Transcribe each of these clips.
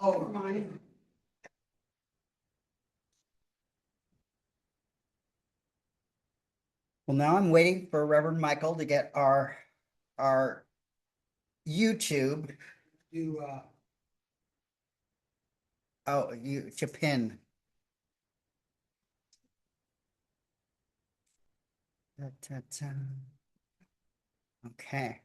Oh, mine. Well, now I'm waiting for Reverend Michael to get our YouTube to pin. Okay.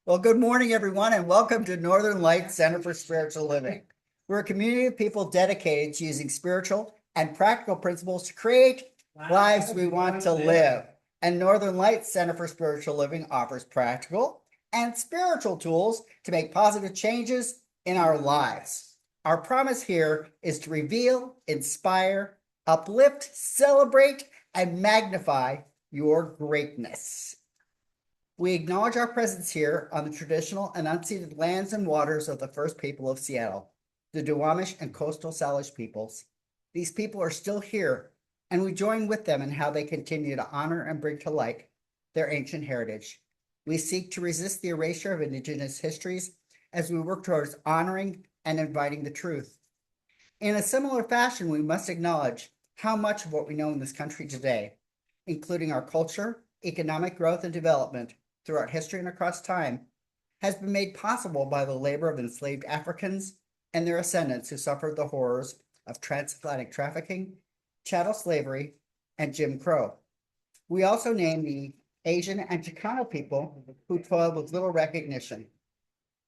Well, good morning, everyone, and welcome to Northern Lights Center for Spiritual Living. We're a community of people dedicated to using spiritual and practical principles to create lives we want to live. And Northern Lights Center for Spiritual Living offers practical and spiritual tools to make positive changes in our lives. Our promise here is to reveal, inspire, uplift, celebrate, and magnify your greatness. We acknowledge our presence here on the traditional and unceded lands and waters of the first people of Seattle, the Duwamish and Coastal Salish peoples. These people are still here, and we join with them in how they continue to honor and bring to light their ancient heritage. We seek to resist the erasure of Indigenous histories as we work towards honoring and inviting the truth. In a similar fashion, we must acknowledge how much of what we know in this country today, including our culture, economic growth, and development, throughout history and across time, has been made possible by the labor of enslaved Africans and their ascendants who suffered the horrors of transatlantic trafficking, chattel slavery, and Jim Crow. We also name the Asian and Chicano people who toiled with little recognition.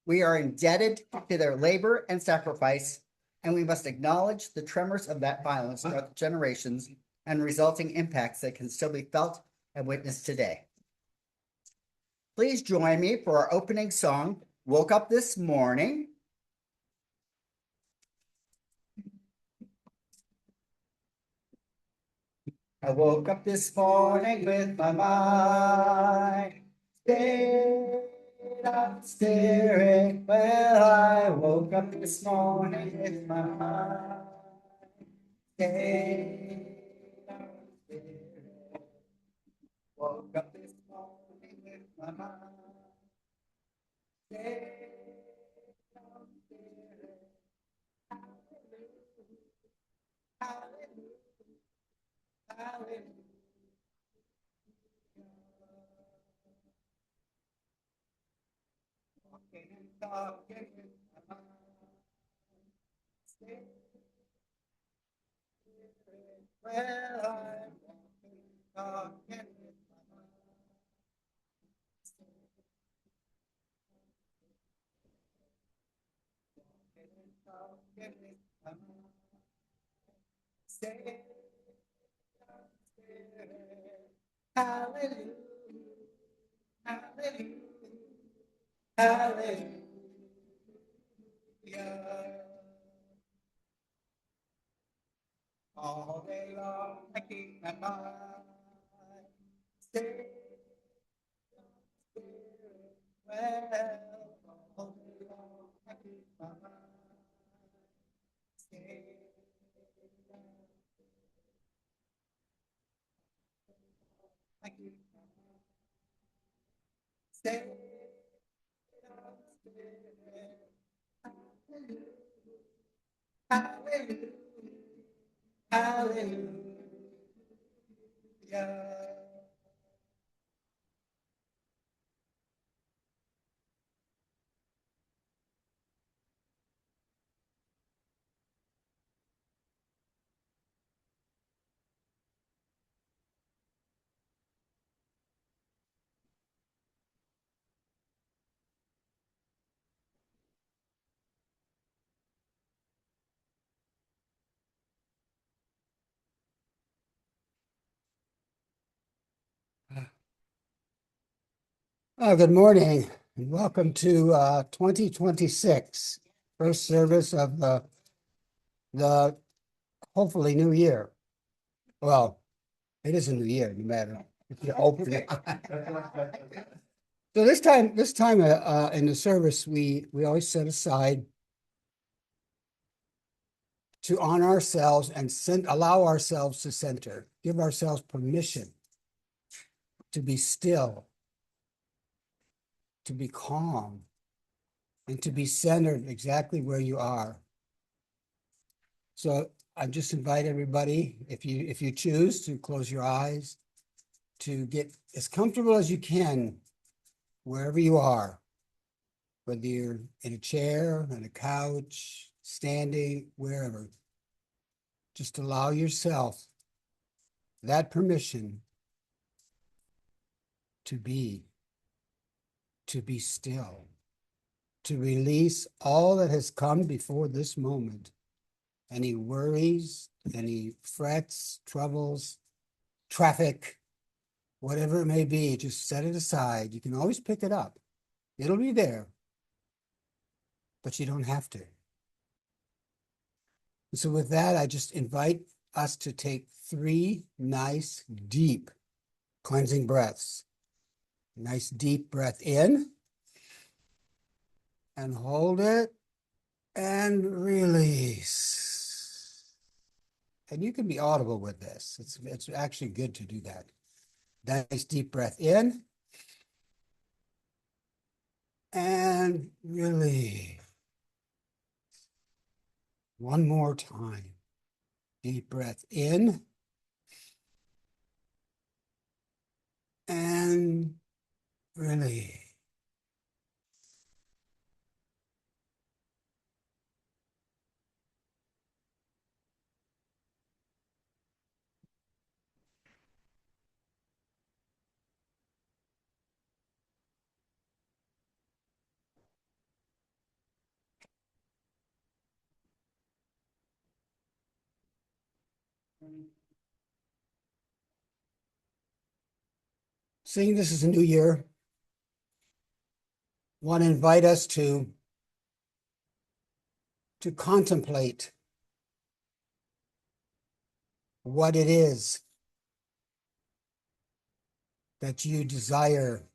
We are indebted to their labor and sacrifice, and we must acknowledge the tremors of that violence throughout the generations and resulting impacts that can still be felt and witnessed today. Please join me for our opening song, Woke Up This Morning. I woke up this morning with my mind stayed on spirit. Well, I woke up this morning with my mind stayed on spirit. Woke up this morning with my mind stayed on spirit. Hallelujah, hallelujah. Walking and talking with my mind stayed. Well, I'm walking and talking with my mind stayed. Walking and talking with my mind stayed. Hallelujah, hallelujah, hallelujah. All day long I keep my mind stayed on spirit. Well, all day long I keep my mind stayed on. I keep my mind stayed on spirit. Hallelujah, hallelujah, hallelujah. Good morning and welcome to 2026, first service of the hopefully new year. Well, it is a new year, no matter if you open it. So this time in the service, we always set aside to honor ourselves and allow ourselves to center, give ourselves permission to be still to be calm, and to be centered exactly where you are. So I just invite everybody, if you choose, to close your eyes, to get as comfortable as you can wherever you are, whether you're in a chair, on a couch, standing, wherever. Just allow yourself that permission to be still, to release all that has come before this moment. Any worries, any frets, troubles, traffic, whatever it may be, just set it aside. You can always pick it up. It'll be there, but you don't have to. And so with that, I just invite us to take 3 nice, deep cleansing breaths. Nice deep breath in and hold it and release. And you can be audible with this. It's actually good to do that. Nice deep breath in and release. One more time. Deep breath in and release. Seeing this is a new year, I want to invite us to contemplate what it is that you desire,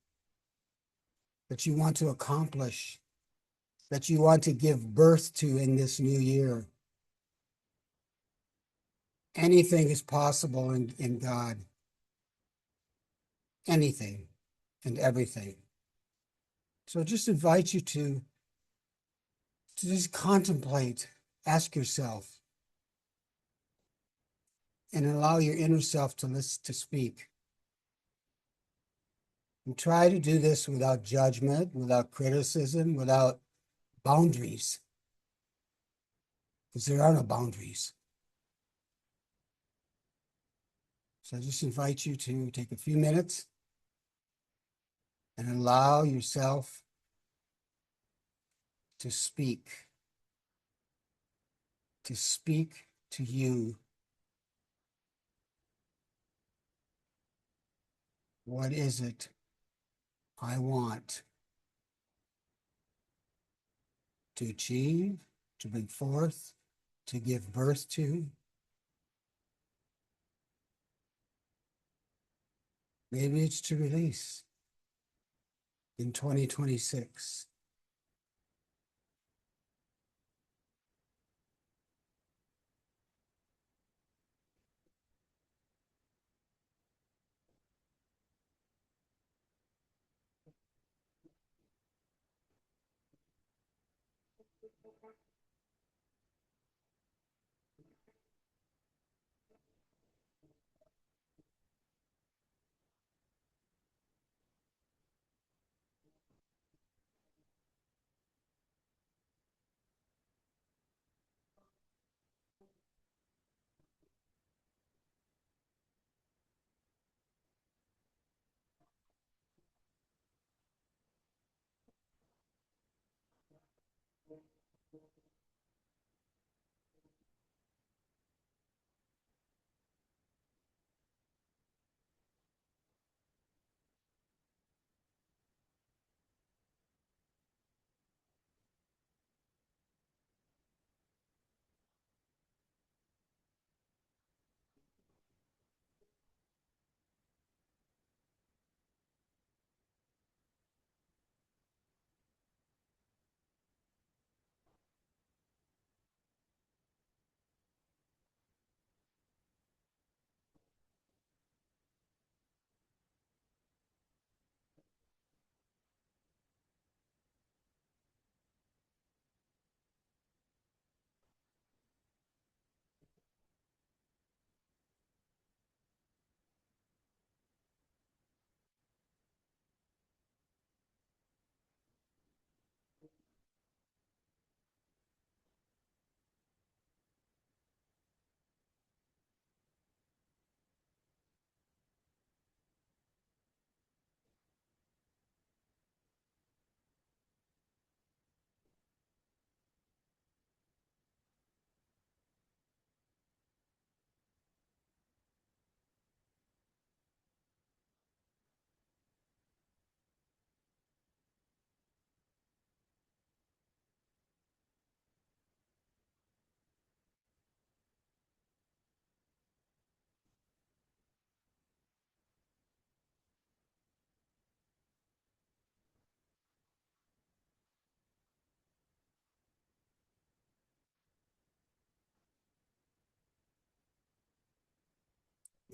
that you want to accomplish, that you want to give birth to in this new year. Anything is possible in God. Anything and everything. So I just invite you to just contemplate, ask yourself, and allow your inner self to listen, to speak. And try to do this without judgment, without criticism, without boundaries, because there are no boundaries. So I just invite you to take a few minutes and allow yourself to speak to you. What is it I want to achieve, to bring forth, to give birth to? Maybe it's to release in 2026.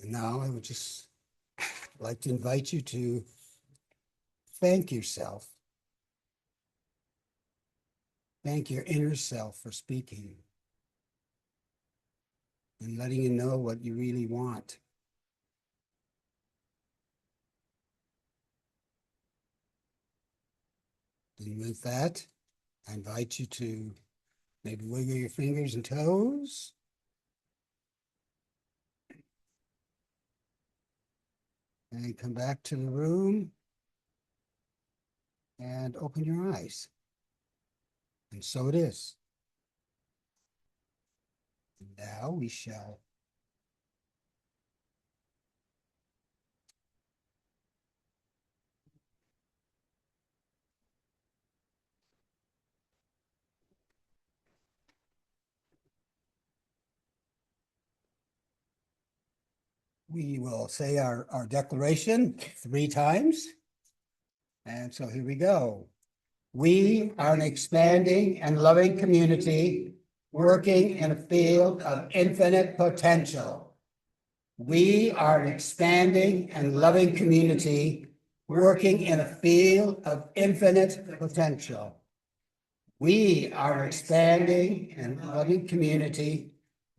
And now I would just like to invite you to thank yourself. Thank your inner self for speaking and letting you know what you really want. And with that, I invite you to maybe wiggle your fingers and toes. And come back to the room and open your eyes. And so it is. Now we shall we will say our declaration 3 times. And so here we go. We are an expanding and loving community working in a field of infinite potential. We are an expanding and loving community working in a field of infinite potential. We are an expanding and loving community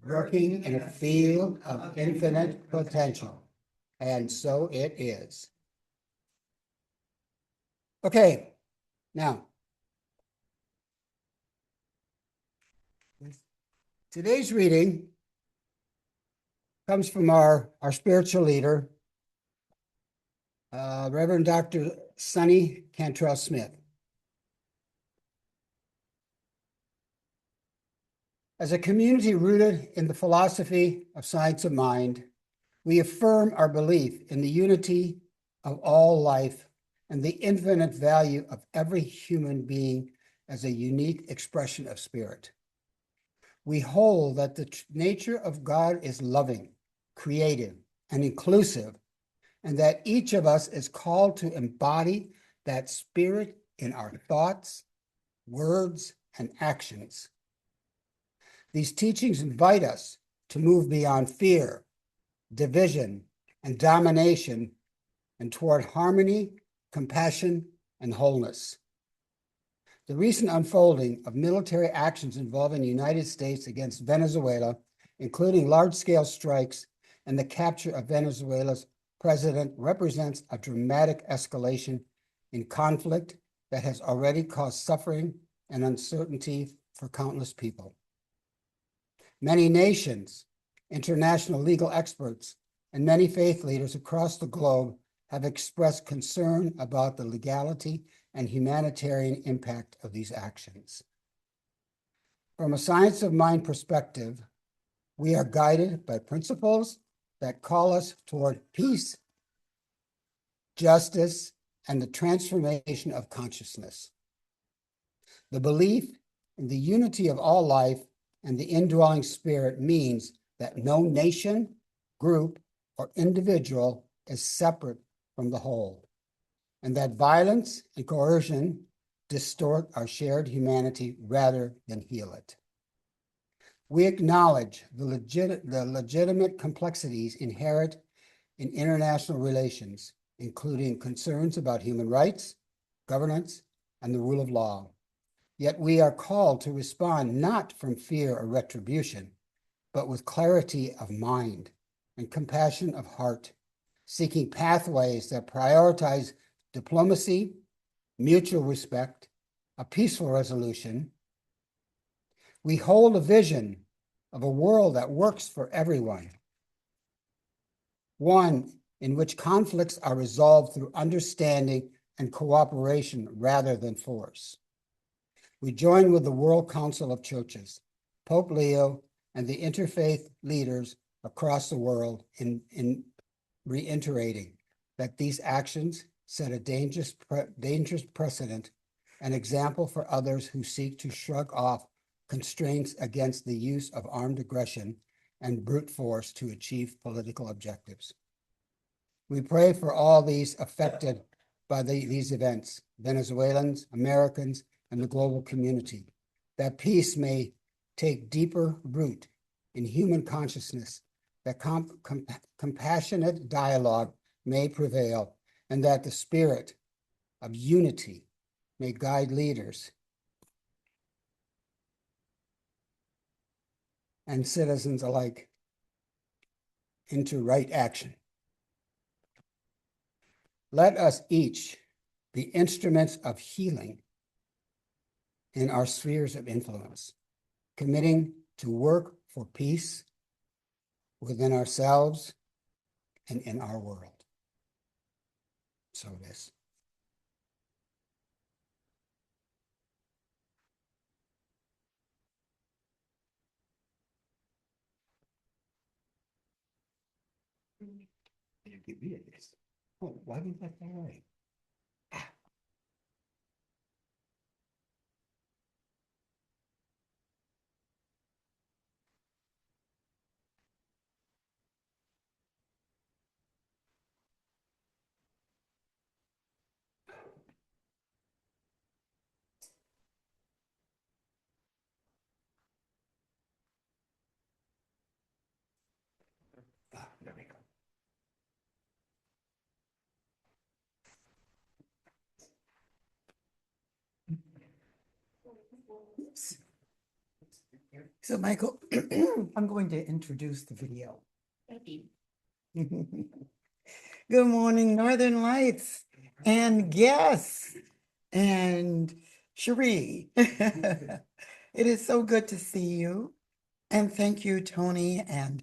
working in a field of infinite potential. And so it is. Okay, now, today's reading comes from our spiritual leader, Reverend Dr. Sonny Cantrell Smith. As a community rooted in the philosophy of science of mind, we affirm our belief in the unity of all life and the infinite value of every human being as a unique expression of spirit. We hold that the nature of God is loving, creative, and inclusive, and that each of us is called to embody that spirit in our thoughts, words, and actions. These teachings invite us to move beyond fear, division, and domination and toward harmony, compassion, and wholeness. The recent unfolding of military actions involving the United States against Venezuela, including large-scale strikes and the capture of Venezuela's president, represents a dramatic escalation in conflict that has already caused suffering and uncertainty for countless people. Many nations, international legal experts, and many faith leaders across the globe have expressed concern about the legality and humanitarian impact of these actions. From a science of mind perspective, we are guided by principles that call us toward peace, justice, and the transformation of consciousness. The belief in the unity of all life and the indwelling spirit means that no nation, group, or individual is separate from the whole, and that violence and coercion distort our shared humanity rather than heal it. We acknowledge the legitimate complexities inherent in international relations, including concerns about human rights, governance, and the rule of law. Yet we are called to respond not from fear or retribution, but with clarity of mind and compassion of heart, seeking pathways that prioritize diplomacy, mutual respect, a peaceful resolution. We hold a vision of a world that works for everyone, one in which conflicts are resolved through understanding and cooperation rather than force. We join with the World Council of Churches, Pope Leo, and the interfaith leaders across the world in reiterating that these actions set a dangerous precedent, an example for others who seek to shrug off constraints against the use of armed aggression and brute force to achieve political objectives. We pray for all these affected by these events, Venezuelans, Americans, and the global community, that peace may take deeper root in human consciousness, that compassionate dialogue may prevail, and that the spirit of unity may guide leaders and citizens alike into right action. Let us each be instruments of healing in our spheres of influence, committing to work for peace within ourselves and in our world. So it is. Give me this. Oh, why didn't that go away? There we go. Oops. So Michael, I'm going to introduce the video. Good morning, Northern Lights and guests and Cherie. It is so good to see you. And thank you, Tony and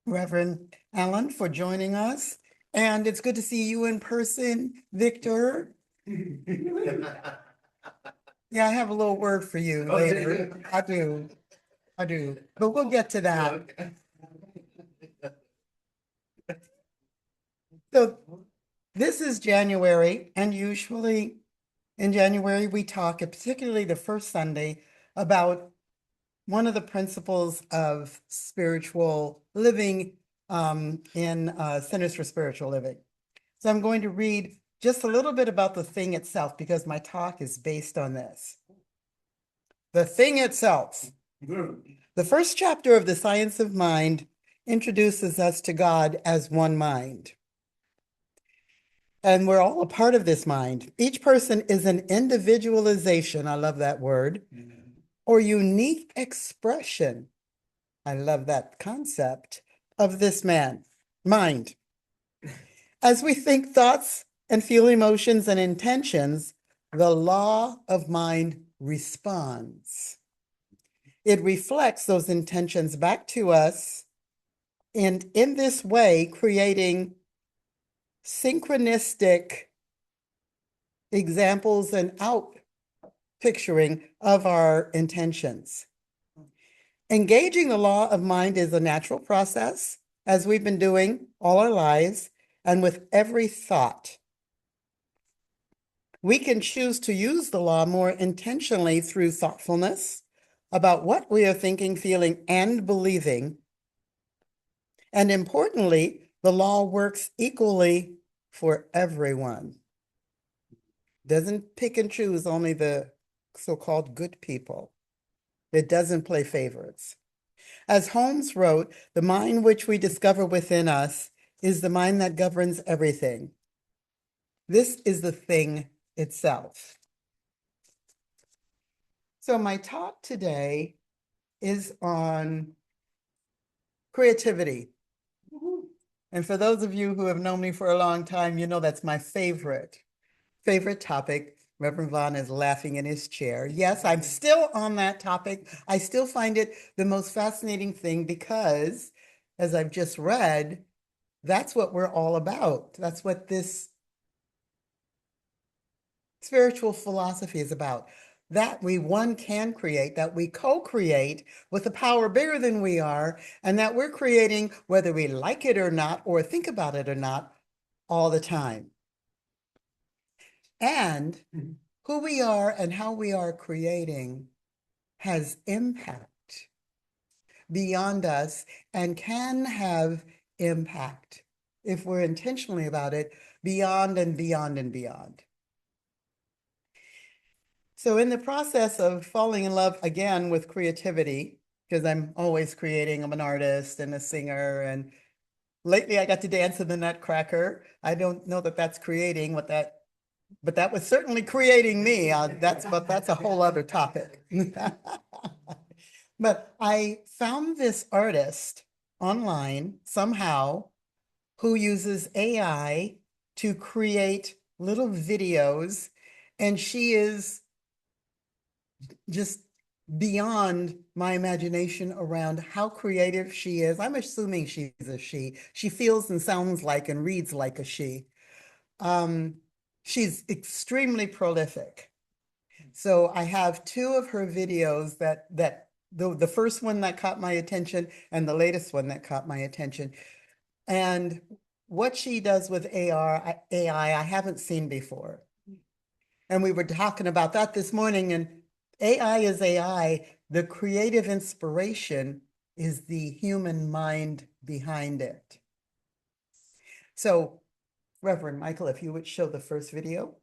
Reverend Allen, for joining us. And it's good to see you in person, Victor. Yeah, I have a little word for you later. I do. But we'll get to that. So this is January, and usually in January we talk, particularly the first Sunday, about one of the principles of spiritual living in Centers for Spiritual Living. So I'm going to read just a little bit about the thing itself because my talk is based on this. The thing itself. The first chapter of the Science of Mind introduces us to God as one mind. And we're all a part of this mind. Each person is an individualization, I love that word, or unique expression, I love that concept, of this mind. As we think thoughts and feel emotions and intentions, the law of mind responds. It reflects those intentions back to us, and in this way, creating synchronistic examples and picturing of our intentions. Engaging the law of mind is a natural process, as we've been doing all our lives, and with every thought. We can choose to use the law more intentionally through thoughtfulness about what we are thinking, feeling, and believing. And importantly, the law works equally for everyone. Doesn't pick and choose only the so-called good people. It doesn't play favorites. As Holmes wrote, the mind which we discover within us is the mind that governs everything. This is the thing itself. So my talk today is on creativity. And for those of you who have known me for a long time, you know that's my favorite topic. Reverend Vaughn is laughing in his chair. Yes, I'm still on that topic. I still find it the most fascinating thing because, as I've just read, that's what we're all about. That's what this spiritual philosophy is about. That one can create, that we co-create with a power bigger than we are, and that we're creating whether we like it or not, or think about it or not, all the time. And who we are and how we are creating has impact beyond us and can have impact, if we're intentionally about it, beyond and beyond and beyond. So in the process of falling in love again with creativity, because I'm always creating. I'm an artist and a singer, and lately I got to dance in the Nutcracker. I don't know that that's creating what that, but that was certainly creating me. But that's a whole other topic. But I found this artist online somehow who uses AI to create little videos, and she is just beyond my imagination around how creative she is. I'm assuming she's a she. She feels and sounds like and reads like a she. She's extremely prolific. So I have two of her videos that the first one that caught my attention and the latest one that caught my attention. And what she does with AI, I haven't seen before. And we were talking about that this morning, and AI is AI. The creative inspiration is the human mind behind it. So, Reverend Michael, if you would show the first video.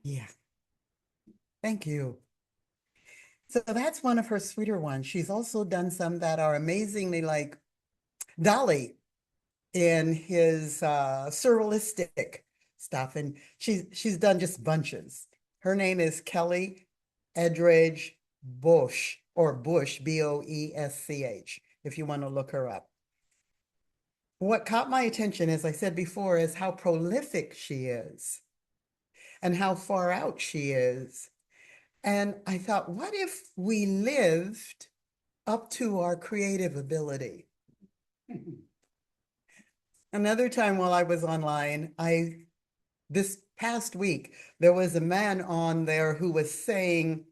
Yeah. Thank you. So that's one of her sweeter ones. She's also done some that are amazingly like Dolly in his surrealistic stuff. And she's done just bunches. Her name is Kelly Edridge Bush, or Bush, Boesch, if you want to look her up. What caught my attention, as I said before, is how prolific she is and how far out she is. And I thought, what if we lived up to our creative ability? Another time while I was online, this past week, there was a man on there who was saying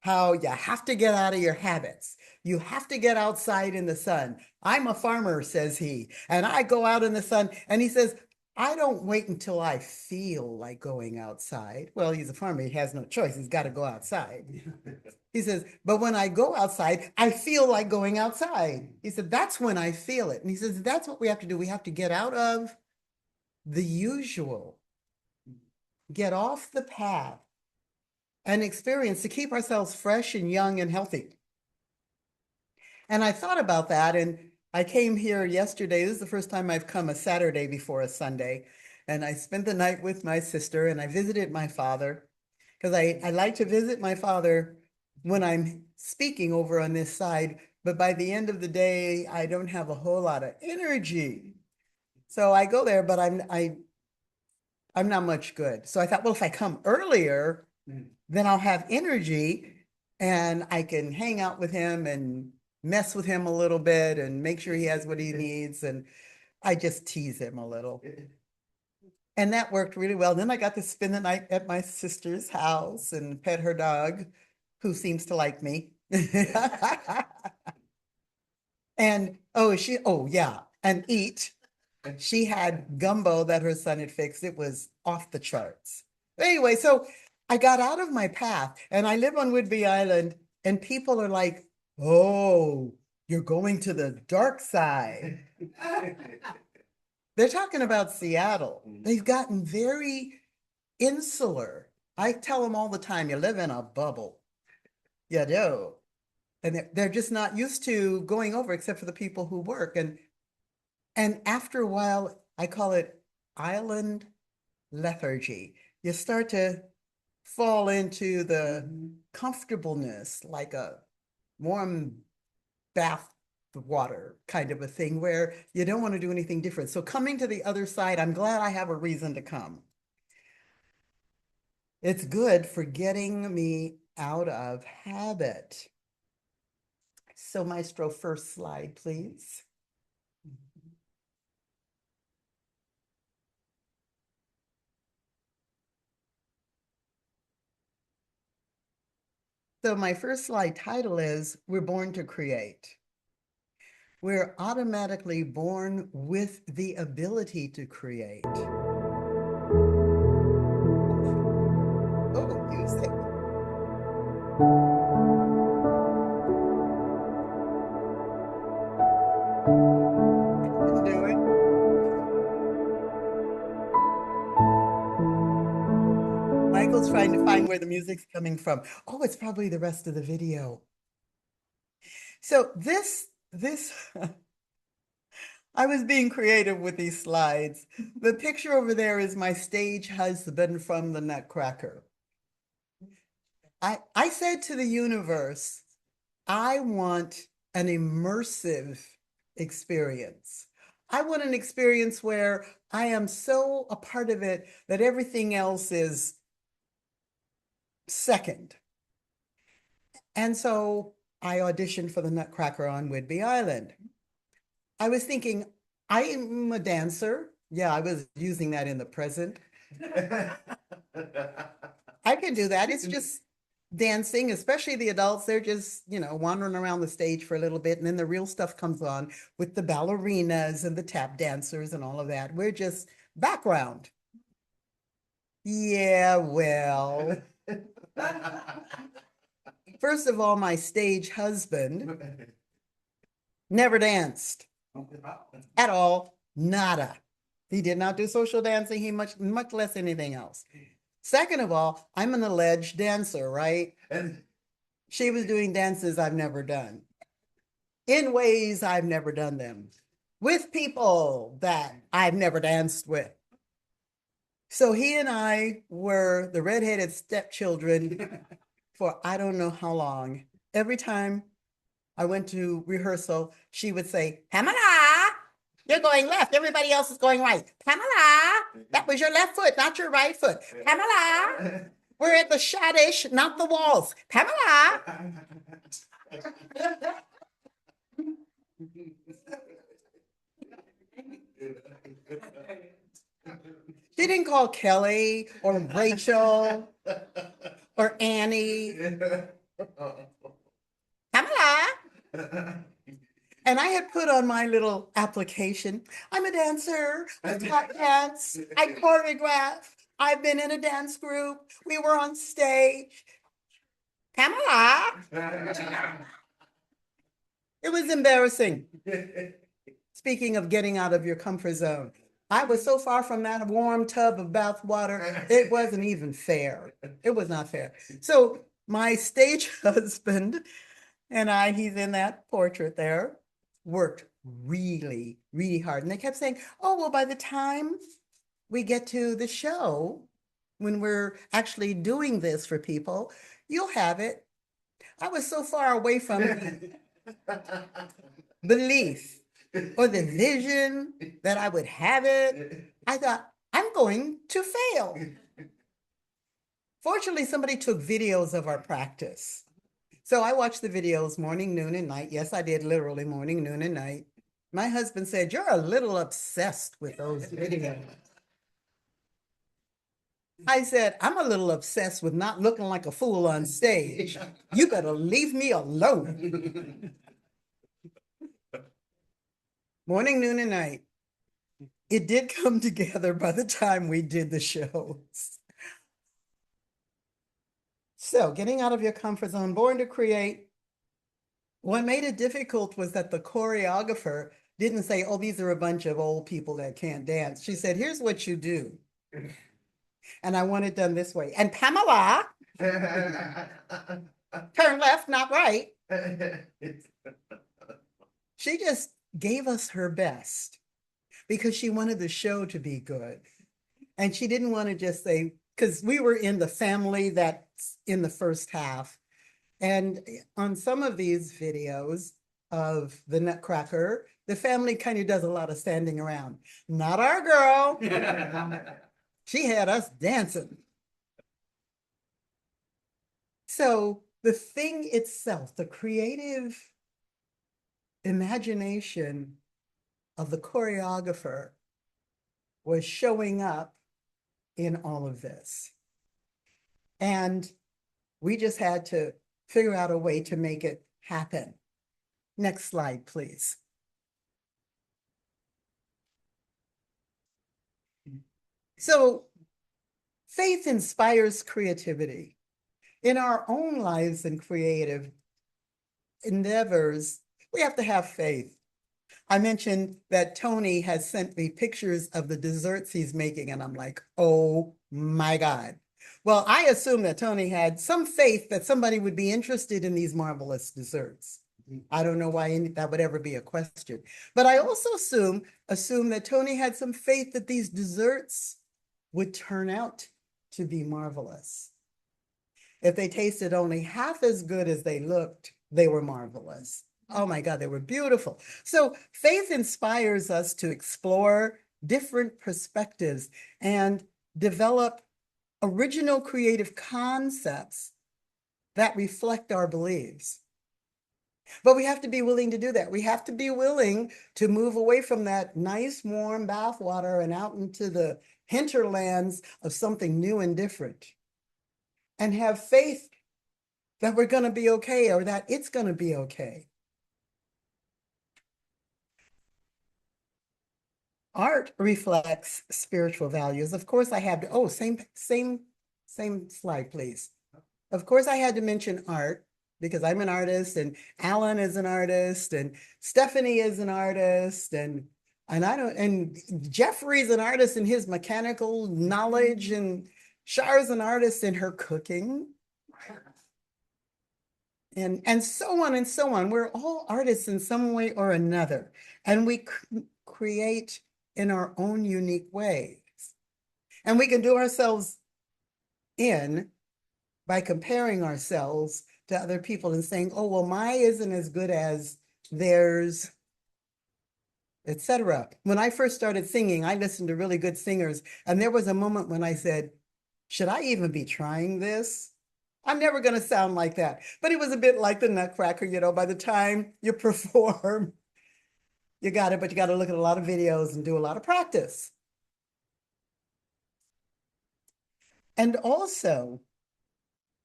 how you have to get out of your habits. You have to get outside in the sun. I'm a farmer, says he, and I go out in the sun. And he says, I don't wait until I feel like going outside. Well, he's a farmer. He has no choice. He's got to go outside. He says, but when I go outside, I feel like going outside. He said, that's when I feel it. And he says, that's what we have to do. We have to get out of the usual, get off the path and experience to keep ourselves fresh and young and healthy. And I thought about that, and I came here yesterday. This is the first time I've come a Saturday before a Sunday. And I spent the night with my sister and I visited my father because I like to visit my father when I'm speaking over on this side. But by the end of the day, I don't have a whole lot of energy. So I go there, but I'm not much good. So I thought, well, if I come earlier, then I'll have energy and I can hang out with him and mess with him a little bit and make sure he has what he needs. And I just tease him a little. And that worked really well. Then I got to spend the night at my sister's house and pet her dog, who seems to like me. And oh yeah, and eat. She had gumbo that her son had fixed. It was off the charts. Anyway, so I got out of my path and I live on Whidbey Island and people are like, oh, you're going to the dark side. They're talking about Seattle. They've gotten very insular. I tell them all the time, you live in a bubble. You do. And they're just not used to going over except for the people who work. And after a while, I call it island lethargy. You start to fall into the comfortableness, like a warm bath water kind of a thing where you don't want to do anything different. So coming to the other side, I'm glad I have a reason to come. It's good for getting me out of habit. So Maestro, first slide, please. So my first slide title is, We're Born to Create. We're automatically born with the ability to create. Oh, music. Do it. Michael's trying to find where the music's coming from. Oh, it's probably the rest of the video. So this I was being creative with these slides. The picture over there is my stage husband from the Nutcracker. I said to the universe, I want an immersive experience. I want an experience where I am so a part of it that everything else is second. And so I auditioned for the Nutcracker on Whidbey Island. I was thinking, I am a dancer. Yeah, I was using that in the present. I can do that. It's just dancing, especially the adults. They're just, wandering around the stage for a little bit. And then the real stuff comes on with the ballerinas and the tap dancers and all of that. We're just background. Yeah, well. First of all, my stage husband never danced at all, nada. He did not do social dancing. He much less anything else. Second of all, I'm an alleged dancer, right? She was doing dances I've never done, in ways I've never done them, with people that I've never danced with. So he and I were the redheaded stepchildren for I don't know how long. Every time I went to rehearsal, she would say, Pamela, you're going left. Everybody else is going right. Pamela, that was your left foot, not your right foot. Pamela, we're at the shadish, not the walls. Pamela. She didn't call Kelly or Rachel or Annie. Pamela. And I had put on my little application, I'm a dancer, I taught dance, I choreograph, I've been in a dance group, we were on stage. Pamela. It was embarrassing. Speaking of getting out of your comfort zone, I was so far from that warm tub of bath water, it wasn't even fair. It was not fair. So my stage husband and I, he's in that portrait there, worked really, really hard. And they kept saying, oh, well, by the time we get to the show, when we're actually doing this for people, you'll have it. I was so far away from belief or the vision that I would have it. I thought, I'm going to fail. Fortunately, somebody took videos of our practice. So I watched the videos morning, noon, and night. Yes, I did literally morning, noon, and night. My husband said, you're a little obsessed with those videos. I said, I'm a little obsessed with not looking like a fool on stage. You better leave me alone. Morning, noon, and night. It did come together by the time we did the shows. So getting out of your comfort zone, born to create. What made it difficult was that the choreographer didn't say, oh, these are a bunch of old people that can't dance. She said, here's what you do. And I want it done this way. And Pamela, turn left, not right. She just gave us her best because she wanted the show to be good. And she didn't want to just say, because we were in the family that's in the first half. And on some of these videos of the Nutcracker, the family kind of does a lot of standing around. Not our girl. She had us dancing. So the thing itself, the creative imagination of the choreographer was showing up in all of this. And we just had to figure out a way to make it happen. Next slide, please. So faith inspires creativity. In our own lives and creative endeavors, we have to have faith. I mentioned that Tony has sent me pictures of the desserts he's making, and I'm like, oh my God. Well, I assume that Tony had some faith that somebody would be interested in these marvelous desserts. I don't know why that would ever be a question. But I also assume that Tony had some faith that these desserts would turn out to be marvelous. If they tasted only half as good as they looked, they were marvelous. Oh my God, they were beautiful. So faith inspires us to explore different perspectives and develop original creative concepts that reflect our beliefs. But we have to be willing to do that. We have to be willing to move away from that nice, warm bathwater and out into the hinterlands of something new and different. And have faith that we're going to be okay or that it's going to be okay. Art reflects spiritual values. Of course, I have to, same slide, please. Of course, I had to mention art because I'm an artist and Alan is an artist and Stephanie is an artist and Jeffrey's an artist in his mechanical knowledge and Char's an artist in her cooking. And so on and so on. We're all artists in some way or another. And we create in our own unique ways. And we can do ourselves in by comparing ourselves to other people and saying, oh, well, mine isn't as good as theirs, etc. When I first started singing, I listened to really good singers. And there was a moment when I said, should I even be trying this? I'm never going to sound like that. But it was a bit like the Nutcracker, by the time you perform, you got it, but you got to look at a lot of videos and do a lot of practice. And also,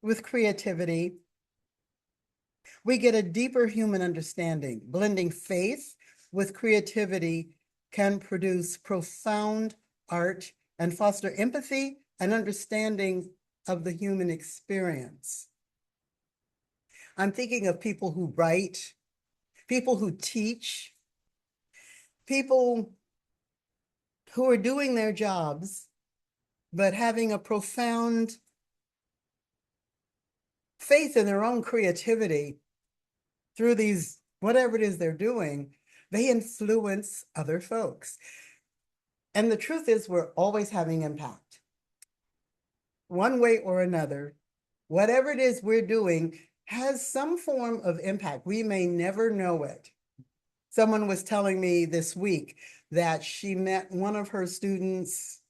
with creativity, we get a deeper human understanding. Blending faith with creativity can produce profound art and foster empathy and understanding of the human experience. I'm thinking of people who write, people who teach, people who are doing their jobs, but having a profound faith in their own creativity through these, whatever it is they're doing, They influence other folks. And the truth is, we're always having impact. One way or another, whatever it is we're doing has some form of impact. We may never know it. Someone was telling me this week that she met one of her students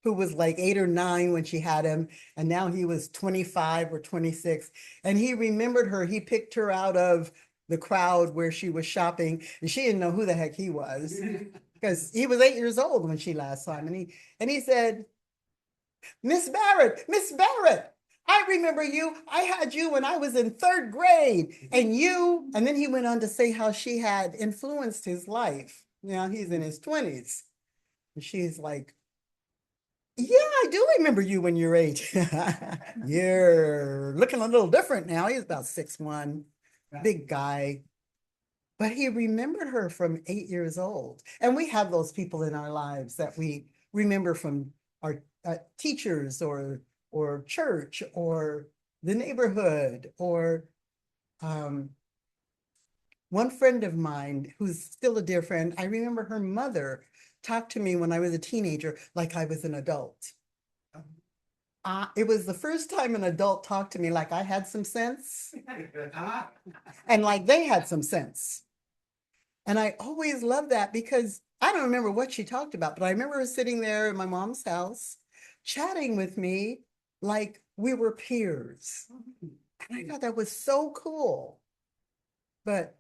who was like 8 or 9 when she had him, and now he was 25 or 26. And he remembered her. He picked her out of the crowd where she was shopping, and she didn't know who the heck he was because he was 8 years old when she last saw him. And he said, Miss Barrett, I remember you. I had you when I was in 3rd grade, and you, and then he went on to say how she had influenced his life. Now he's in his 20s. And she's like, yeah, I do remember you when you're 8. You're looking a little different now. He's about 6'1", big guy. But he remembered her from 8 years old. And we have those people in our lives that we remember from our teachers or church or the neighborhood or one friend of mine who's still a dear friend. I remember her mother talked to me when I was a teenager like I was an adult. It was the first time an adult talked to me like I had some sense and like they had some sense. And I always loved that because I don't remember what she talked about, but I remember her sitting there in my mom's house chatting with me like we were peers. And I thought that was so cool. But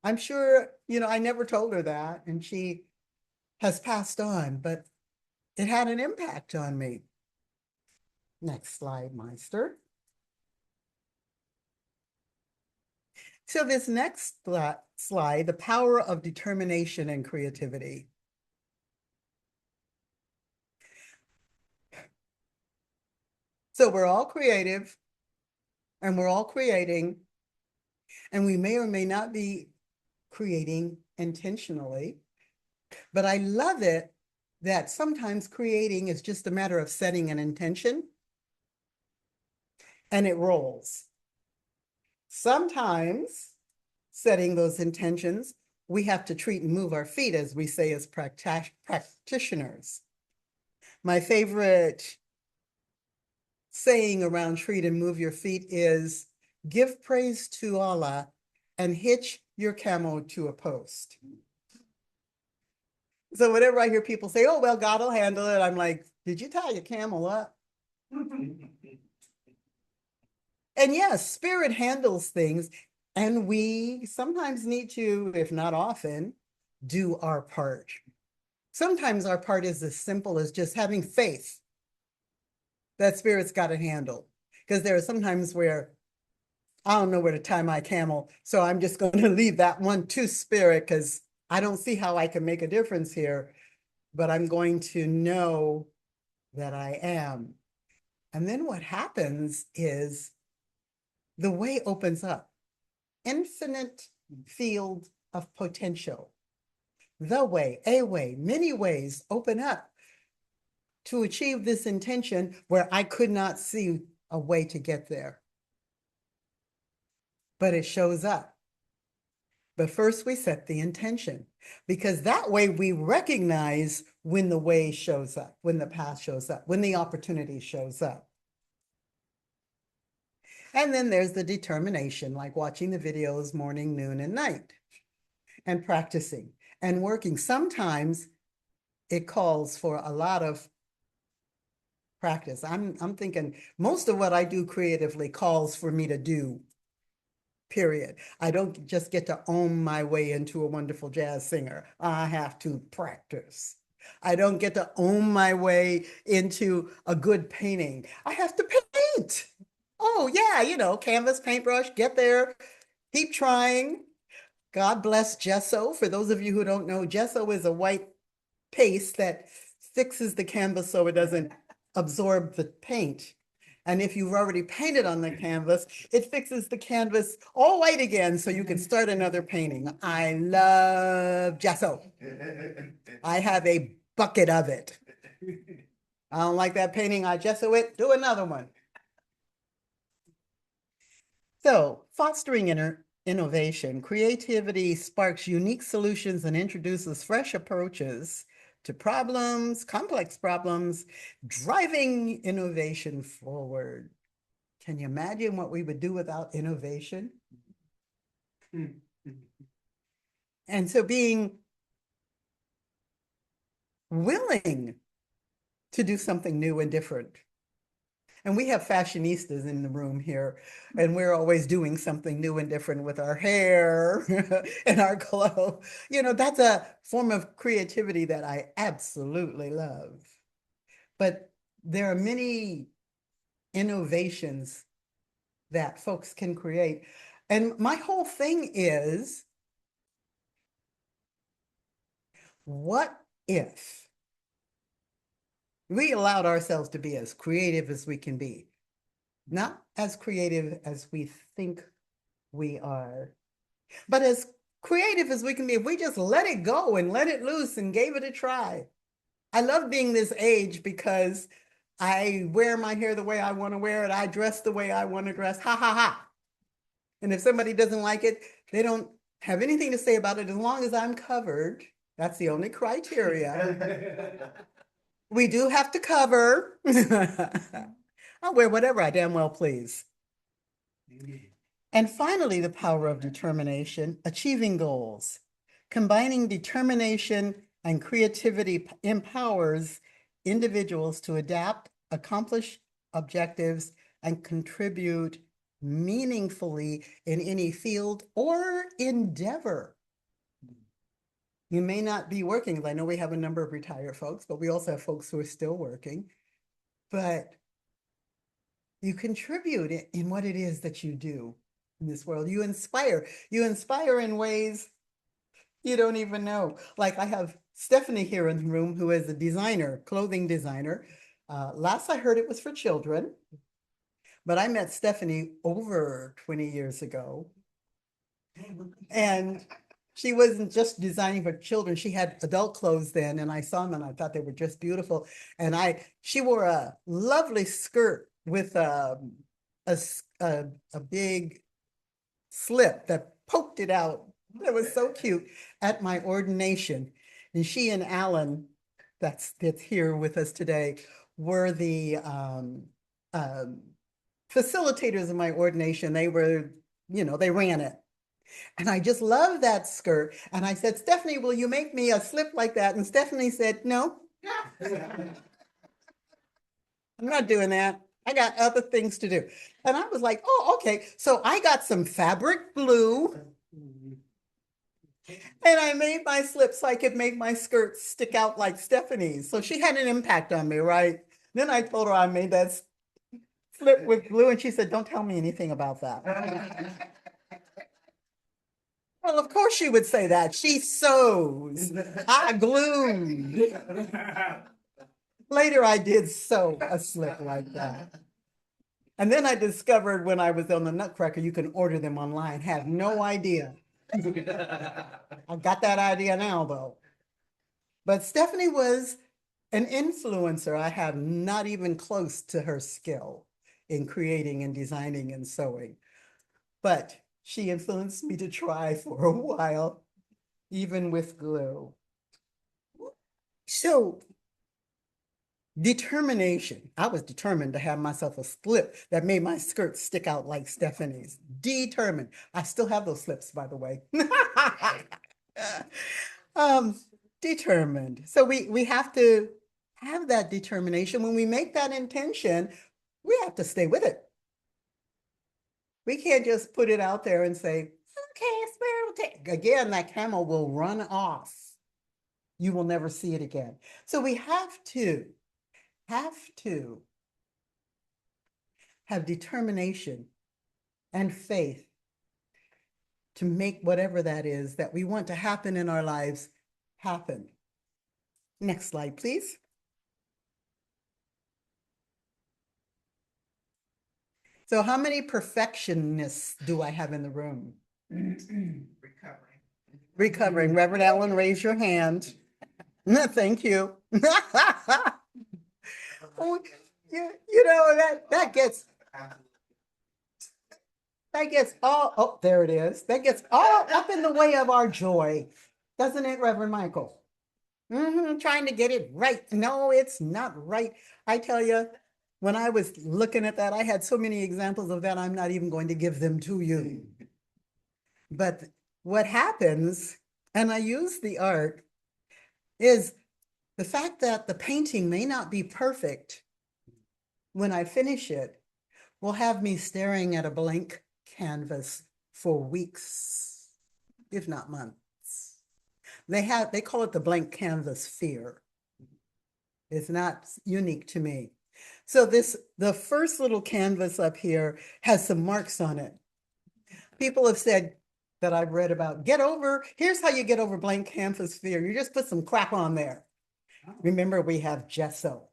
I'm sure, I never told her that, and she has passed on, but it had an impact on me. Next slide, Meister. So this next slide, the power of determination and creativity. So we're all creative and we're all creating, and we may or may not be creating intentionally, but I love it that sometimes creating is just a matter of setting an intention and it rolls. Sometimes setting those intentions, we have to treat and move our feet, as we say as practitioners. My favorite saying around treat and move your feet is give praise to Allah and hitch your camel to a post. So whenever I hear people say, oh, well, God will handle it, I'm like, did you tie your camel up? And yes, spirit handles things, and we sometimes need to, if not often, do our part. Sometimes our part is as simple as just having faith that spirit's got it handled. Because there are some times where I don't know where to tie my camel, so I'm just going to leave that one to spirit because I don't see how I can make a difference here, but I'm going to know that I am. And then what happens is the way opens up. Infinite field of potential. The way, a way, many ways open up to achieve this intention where I could not see a way to get there. But it shows up. But first we set the intention, because that way we recognize when the way shows up, when the path shows up, when the opportunity shows up. And then there's the determination, like watching the videos morning, noon, and night, and practicing and working. Sometimes it calls for a lot of practice. I'm thinking most of what I do creatively calls for me to do, period. I don't just get to own my way into a wonderful jazz singer. I have to practice. I don't get to own my way into a good painting. I have to paint. Oh yeah, canvas, paintbrush, get there, keep trying. God bless gesso. For those of you who don't know, gesso is a white paste that fixes the canvas so it doesn't absorb the paint. And if you've already painted on the canvas, it fixes the canvas all white again so you can start another painting. I love gesso. I have a bucket of it. I don't like that painting, I gesso it, do another one. So fostering inner innovation. Creativity sparks unique solutions and introduces fresh approaches to problems, complex problems, driving innovation forward. Can you imagine what we would do without innovation? And so being willing to do something new and different. And we have fashionistas in the room here, and we're always doing something new and different with our hair and our clothes. You know, that's a form of creativity that I absolutely love. But there are many innovations that folks can create. And my whole thing is, what if we allowed ourselves to be as creative as we can be, not as creative as we think we are, but as creative as we can be if we just let it go and let it loose and gave it a try. I love being this age because I wear my hair the way I want to wear it. I dress the way I want to dress. Ha ha ha. And if somebody doesn't like it, they don't have anything to say about it as long as I'm covered. That's the only criteria. We do have to cover. I'll wear whatever I damn well please. And finally, the power of determination, achieving goals. Combining determination and creativity empowers individuals to adapt, accomplish objectives, and contribute meaningfully in any field or endeavor. You may not be working. I know we have a number of retired folks, but we also have folks who are still working. But you contribute in what it is that you do in this world. You inspire in ways you don't even know. Like I have Stephanie here in the room who is a designer, clothing designer. Last I heard it was for children, but I met Stephanie over 20 years ago. And she wasn't just designing for children. She had adult clothes then, and I saw them and I thought they were just beautiful. And she wore a lovely skirt with a big slip that poked it out. It was so cute at my ordination. And she and Alan, that's here with us today, were the facilitators of my ordination. They were, they ran it. And I just love that skirt. And I said, Stephanie, will you make me a slip like that? And Stephanie said, no, I'm not doing that. I got other things to do. And I was like, oh, okay. So I got some fabric glue and I made my slip so I could make my skirt stick out like Stephanie's. So she had an impact on me, right? Then I told her I made that slip with glue and she said, don't tell me anything about that. Well, of course she would say that. She sews. I glued. Later, I did sew a slip like that. And then I discovered when I was on the Nutcracker, you can order them online. Have no idea. I got that idea now, though. But Stephanie was an influencer. I have not even close to her skill in creating and designing and sewing. But she influenced me to try for a while, even with glue. So, determination. I was determined to have myself a slip that made my skirt stick out like Stephanie's. Determined. I still have those slips, by the way. Determined. So we have to have that determination. When we make that intention, we have to stay with it. We can't just put it out there and say, okay, spirit will take. Again, that camel will run off. You will never see it again. So we have to have determination and faith to make whatever that is that we want to happen in our lives happen. Next slide, please. So how many perfectionists do I have in the room? Recovering. Reverend Allen, raise your hand. Thank you. Oh, that gets, That gets all, oh, there it is. That gets all up in the way of our joy. Doesn't it, Reverend Michael? Trying to get it right. No, it's not right. I tell you, when I was looking at that, I had so many examples of that. I'm not even going to give them to you. But what happens, and I use the art, is the fact that the painting may not be perfect when I finish it will have me staring at a blank canvas for weeks, if not months. They call it the blank canvas fear. It's not unique to me. So the first little canvas up here has some marks on it. People have said that I've read about, here's how you get over blank canvas fear. You just put some crap on there. Remember, we have gesso.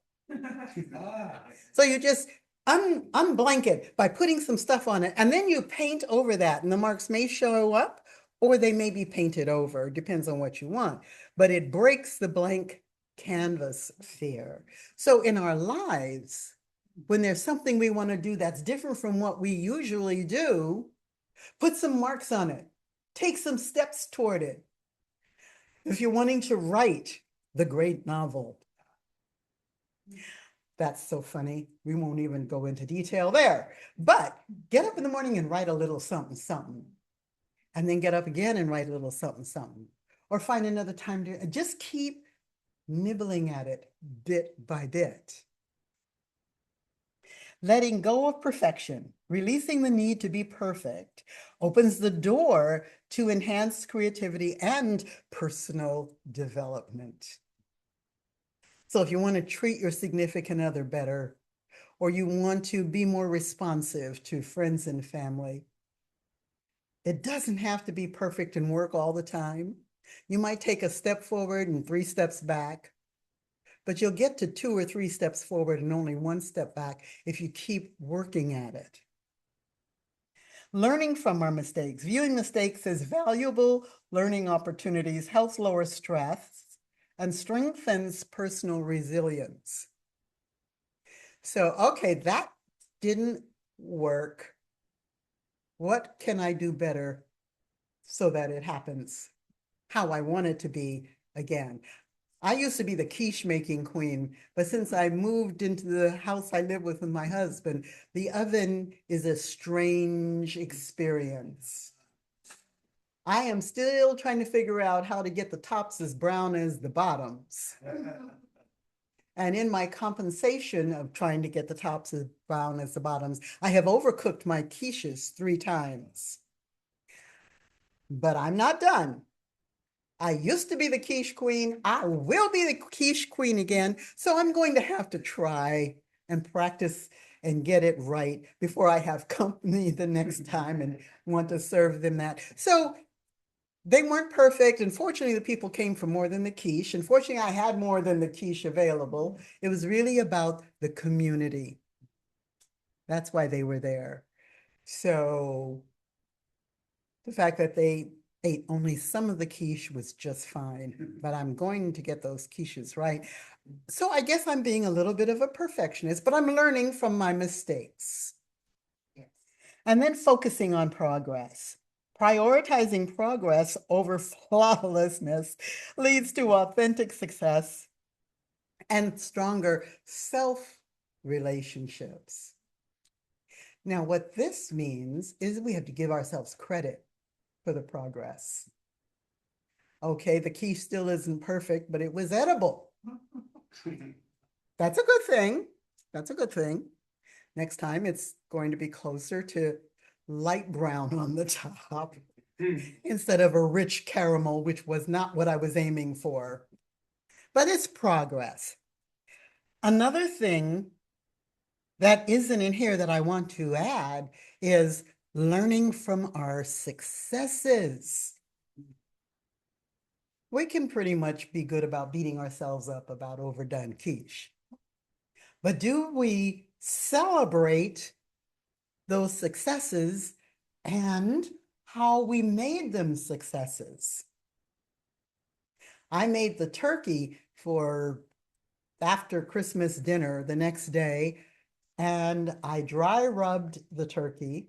So you just unblanket by putting some stuff on it, and then you paint over that, and the marks may show up or they may be painted over, depends on what you want, but it breaks the blank canvas fear. So in our lives, when there's something we want to do that's different from what we usually do, put some marks on it, take some steps toward it. If you're wanting to write the great novel, that's so funny. We won't even go into detail there. But get up in the morning and write a little something, something. And then get up again and write a little something, something. Or find another time to just keep nibbling at it bit by bit. Letting go of perfection, releasing the need to be perfect, opens the door to enhanced creativity and personal development. So if you want to treat your significant other better, or you want to be more responsive to friends and family, it doesn't have to be perfect and work all the time. You might take a step forward and 3 steps back, but you'll get to 2 or 3 steps forward and only 1 step back if you keep working at it. Learning from our mistakes, viewing mistakes as valuable learning opportunities helps lower stress and strengthens personal resilience. So, okay, that didn't work. What can I do better so that it happens how I want it to be again? I used to be the quiche making queen, but since I moved into the house I live with my husband, the oven is a strange experience. I am still trying to figure out how to get the tops as brown as the bottoms. And in my compensation of trying to get the tops as brown as the bottoms, I have overcooked my quiches 3 times. But I'm not done. I used to be the quiche queen. I will be the quiche queen again. So I'm going to have to try and practice and get it right before I have company the next time and want to serve them that. So they weren't perfect. Unfortunately, the people came for more than the quiche. Unfortunately, I had more than the quiche available. It was really about the community. That's why they were there. So the fact that they ate only some of the quiche was just fine, but I'm going to get those quiches right. So I guess I'm being a little bit of a perfectionist, but I'm learning from my mistakes. Yes. And then focusing on progress. Prioritizing progress over flawlessness leads to authentic success and stronger self-relationships. Now, what this means is we have to give ourselves credit for the progress. Okay, the quiche still isn't perfect, but it was edible. That's a good thing. That's a good thing. Next time it's going to be closer to light brown on the top instead of a rich caramel, which was not what I was aiming for. But it's progress. Another thing that isn't in here that I want to add is learning from our successes. We can pretty much be good about beating ourselves up about overdone quiche. But do we celebrate those successes and how we made them successes? I made the turkey for after Christmas dinner the next day, and I dry rubbed the turkey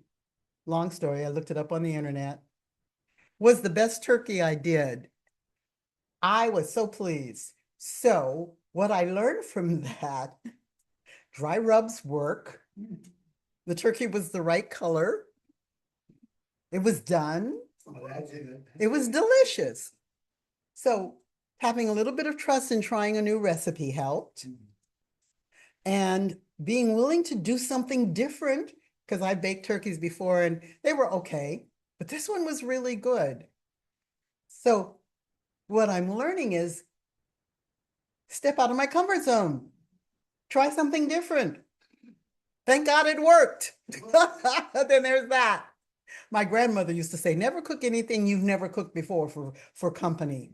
long story, I looked it up on the internet, was the best turkey I did. I was so pleased. So what I learned from that, dry rubs work. The turkey was the right color. It was done. It was delicious. So having a little bit of trust in trying a new recipe helped. And being willing to do something different, because I baked turkeys before and they were okay, but this one was really good. So what I'm learning is step out of my comfort zone, try something different. Thank God it worked. Then there's that. My grandmother used to say, never cook anything you've never cooked before for company.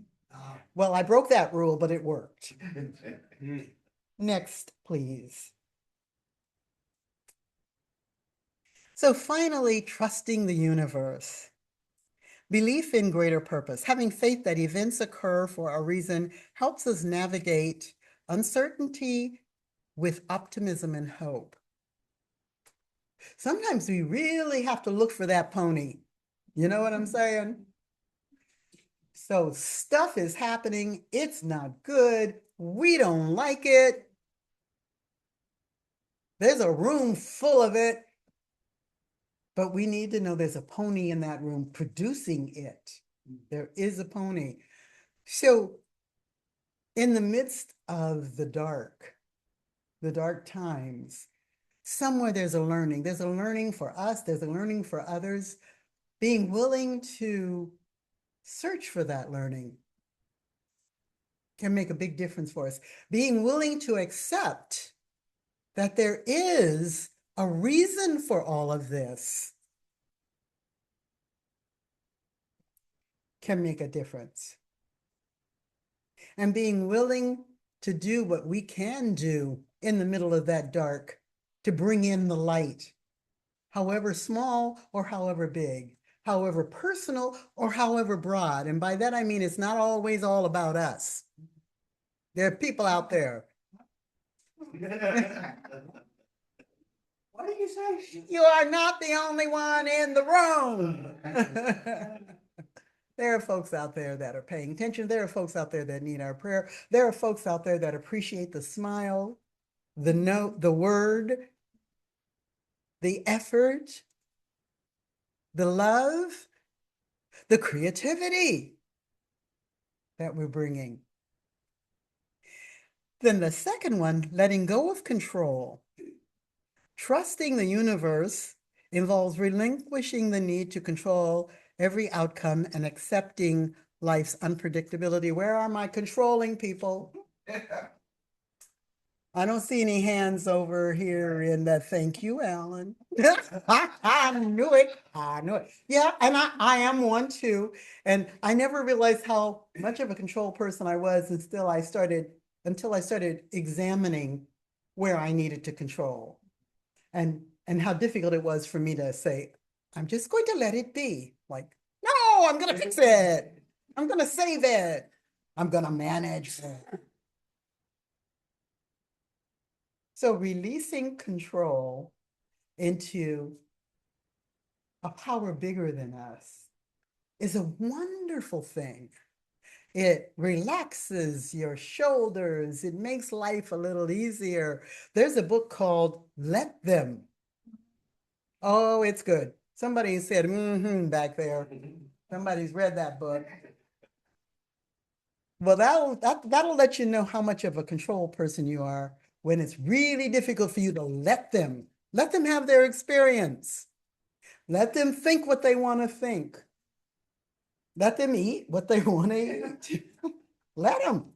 Well, I broke that rule, but it worked. Next, please. So finally, trusting the universe. Belief in greater purpose, having faith that events occur for a reason, helps us navigate uncertainty with optimism and hope. Sometimes we really have to look for that pony. You know what I'm saying? So stuff is happening. It's not good. We don't like it. There's a room full of it. But we need to know there's a pony in that room producing it. There is a pony. So in the midst of the dark times, somewhere there's a learning. There's a learning for us. There's a learning for others. Being willing to search for that learning can make a big difference for us. Being willing to accept that there is a reason for all of this can make a difference. And being willing to do what we can do in the middle of that dark to bring in the light, however small or however big, however personal or however broad. And by that, I mean, it's not always all about us. There are people out there. What did you say? You are not the only one in the room. There are folks out there that are paying attention. There are folks out there that need our prayer. There are folks out there that appreciate the smile, the note, the word, the effort, the love, the creativity that we're bringing. Then the second one, letting go of control. Trusting the universe involves relinquishing the need to control every outcome and accepting life's unpredictability. Where are my controlling people? I don't see any hands over here in that. Thank you, Alan. I knew it. I knew it. Yeah, and I am one too. And I never realized how much of a control person I was until I started examining where I needed to control. And how difficult it was for me to say, I'm just going to let it be. Like, no, I'm going to fix it. I'm going to save it. I'm going to manage it. So releasing control into a power bigger than us is a wonderful thing. It relaxes your shoulders. It makes life a little easier. There's a book called Let Them. Oh, it's good. Somebody said, back there. Somebody's read that book. Well, that'll let you know how much of a control person you are when it's really difficult for you to let them have their experience. Let them think what they want to think. Let them eat what they want to eat. Let them.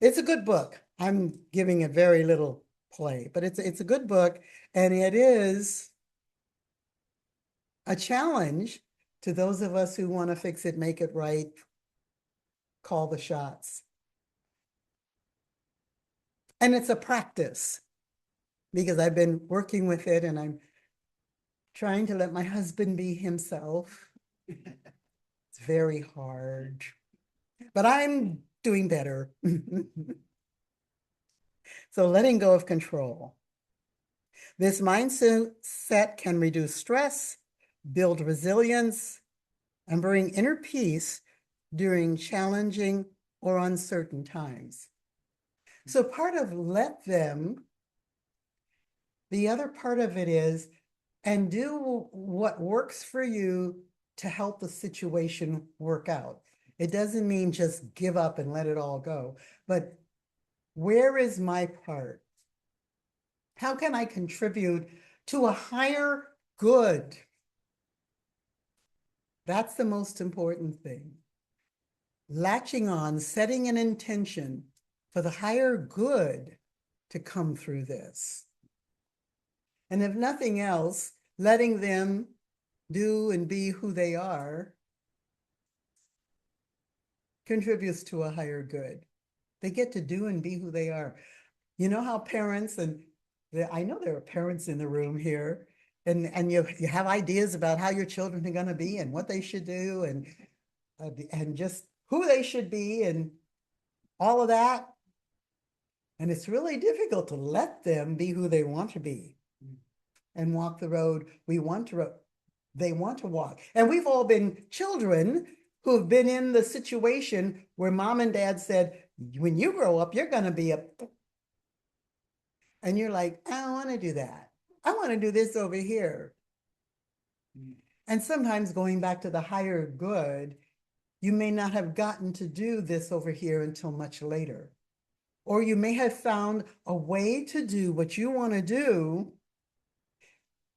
It's a good book. I'm giving it very little play, but it's a good book, and it is a challenge to those of us who want to fix it, make it right, call the shots. And it's a practice because I've been working with it and I'm trying to let my husband be himself. It's very hard, but I'm doing better. So letting go of control. This mindset can reduce stress, build resilience, and bring inner peace during challenging or uncertain times. So part of let them, the other part of it is, and do what works for you to help the situation work out. It doesn't mean just give up and let it all go, but where is my part? How can I contribute to a higher good? That's the most important thing. Latching on, setting an intention for the higher good to come through this. And if nothing else, letting them do and be who they are contributes to a higher good. They get to do and be who they are. You know how parents, and I know there are parents in the room here, and you have ideas about how your children are going to be and what they should do and just who they should be and all of that. And it's really difficult to let them be who they want to be and walk the road they want to walk. And we've all been children who have been in the situation where mom and dad said, when you grow up, you're going to be a, and you're like, I don't want to do that. I want to do this over here. And sometimes going back to the higher good, you may not have gotten to do this over here until much later. Or you may have found a way to do what you want to do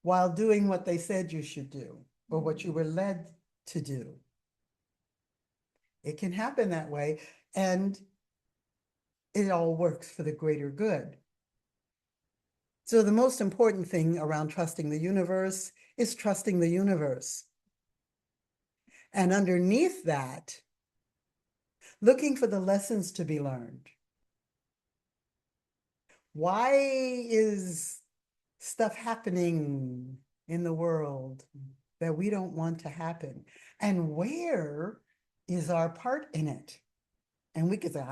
while doing what they said you should do or what you were led to do. It can happen that way, and it all works for the greater good. So the most important thing around trusting the universe is trusting the universe. And underneath that, looking for the lessons to be learned. Why is stuff happening in the world that we don't want to happen? And where is our part in it? And we could say,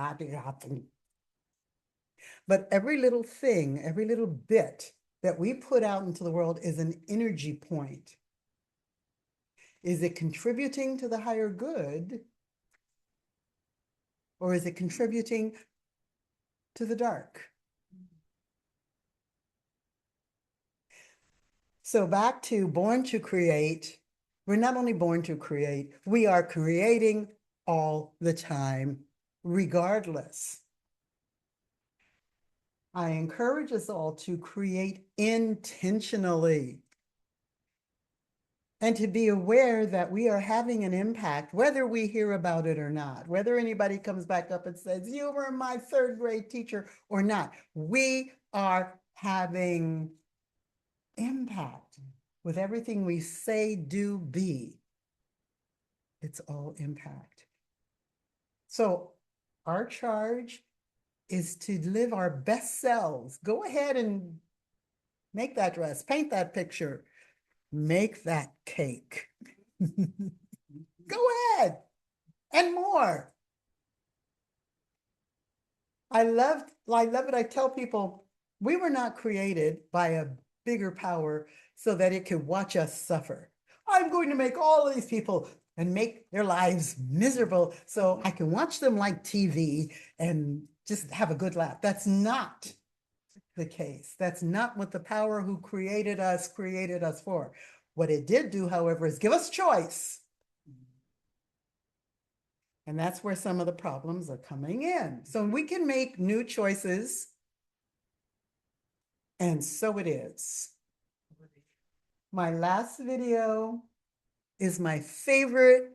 but every little thing, every little bit that we put out into the world is an energy point. Is it contributing to the higher good? Or is it contributing to the dark? So back to born to create, we're not only born to create, we are creating all the time, regardless. I encourage us all to create intentionally and to be aware that we are having an impact, whether we hear about it or not, whether anybody comes back up and says, you were my third grade teacher or not. We are having impact with everything we say, do, be. It's all impact. So our charge is to live our best selves. Go ahead and make that dress, paint that picture, make that cake. Go ahead and more. I love it. I tell people we were not created by a bigger power so that it could watch us suffer. I'm going to make all of these people and make their lives miserable so I can watch them like TV and just have a good laugh. That's not the case. That's not what the power who created us for. What it did do, however, is give us choice. And that's where some of the problems are coming in. So we can make new choices. And so it is. My last video is my favorite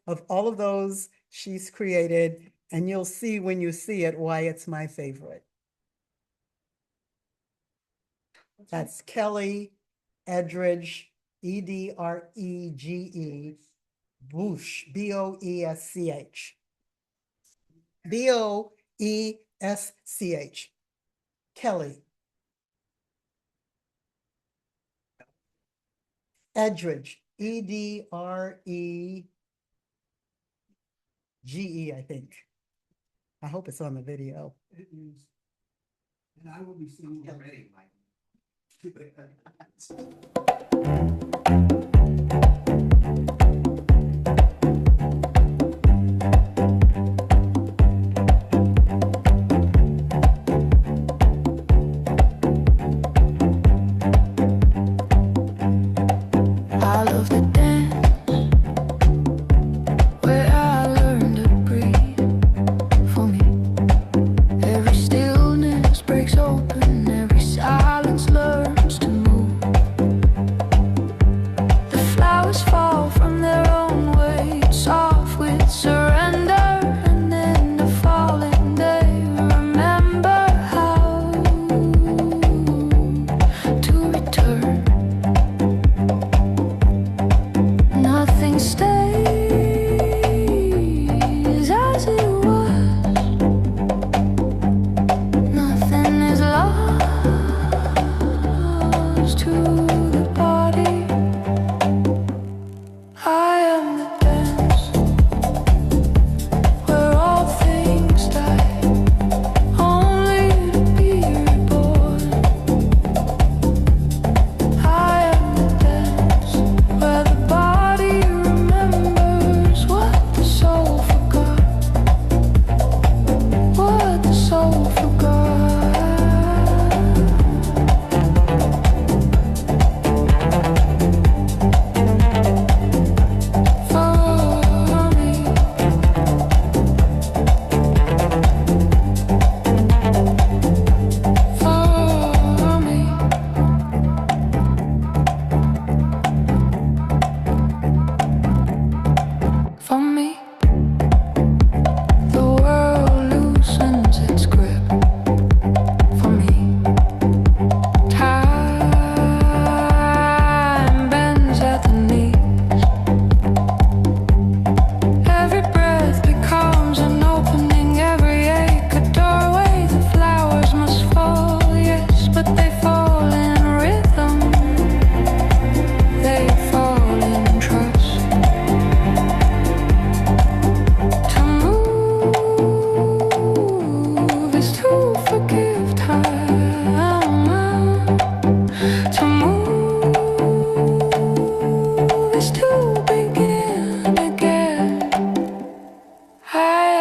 of all of those she's created. And you'll see when you see it why it's my favorite. That's Kelly Edridge, Edrege, Boesch, Boesch. Boesch. Kelly. Edridge, Edrege, I think. I hope it's on the video. It is. And I will be seeing. Get ready, Mike. I love the dance where I learned to breathe. For me, every stillness breaks open, every silence learns to move. The flowers fall from their own weight, soft with surrender, and in the falling they remember how to return. Nothing stays as it was. Nothing is lost to the body. I am the dance where all things die, only to be reborn. I am the dance where the body remembers what the soul forgot, what the soul forgot. For me, for me. For me, the world loosens its grip. For me, time bends at the knees. Every breath becomes an opening, every ache a doorway. The flowers must fall, yes, but they fall in rhythm. They fall in trust. To move is to forgive time. To move is to begin again. I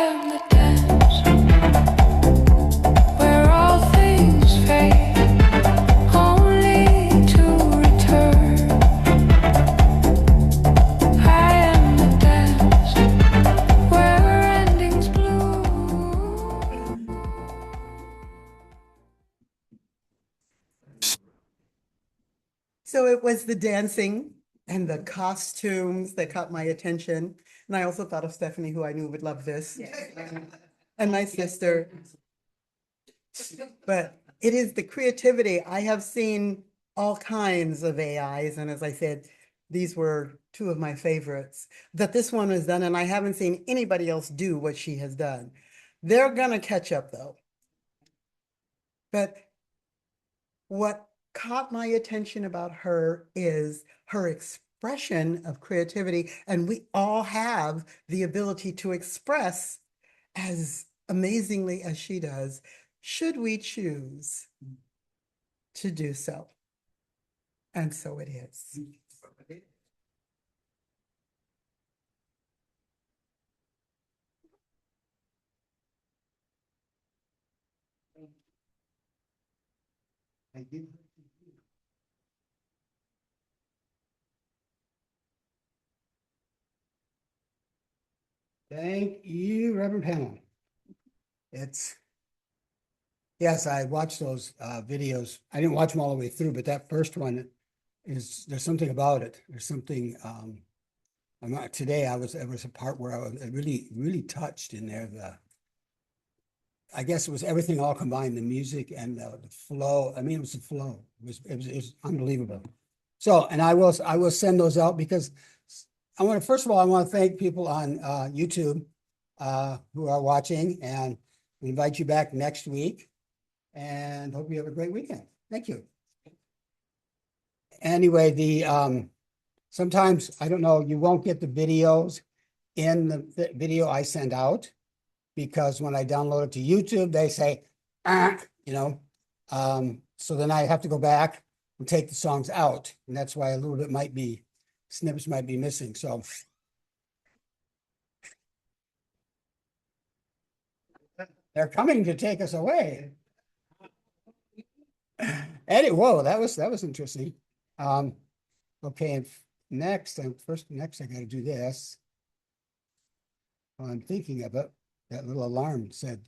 am the dance where all things fade, only to return. I am the dance where endings bloom. So it was the dancing and the costumes that caught my attention. And I also thought of Stephanie, who I knew would love this, and my sister. But it is the creativity. I have seen all kinds of AIs, and as I said, these were two of my favorites. That this one was done, and I haven't seen anybody else do what she has done. They're gonna catch up though. But what caught my attention about her is her expression of creativity, and we all have the ability to express as amazingly as she does, should we choose to do so. And so it is. Thank you. Thank you, Reverend Pamela. Yes, I watched those videos. I didn't watch them all the way through, but that first one there's something about it. There's something, today there was a part where I was really touched in there. I guess it was everything all combined, the music and the flow. I mean, it was the flow. It was unbelievable. So, and I will send those out because first of all, I want to thank people on YouTube who are watching, and we invite you back next week and hope you have a great weekend. Thank you. Anyway, sometimes, I don't know, you won't get the videos in the video I send out, because when I download it to YouTube, they say, so then I have to go back and take the songs out, and that's why a little bit might be, snippets might be missing, so. They're coming to take us away. Anyway, whoa, that was interesting. Okay, and next I gotta do this. While I'm thinking of it, that little alarm said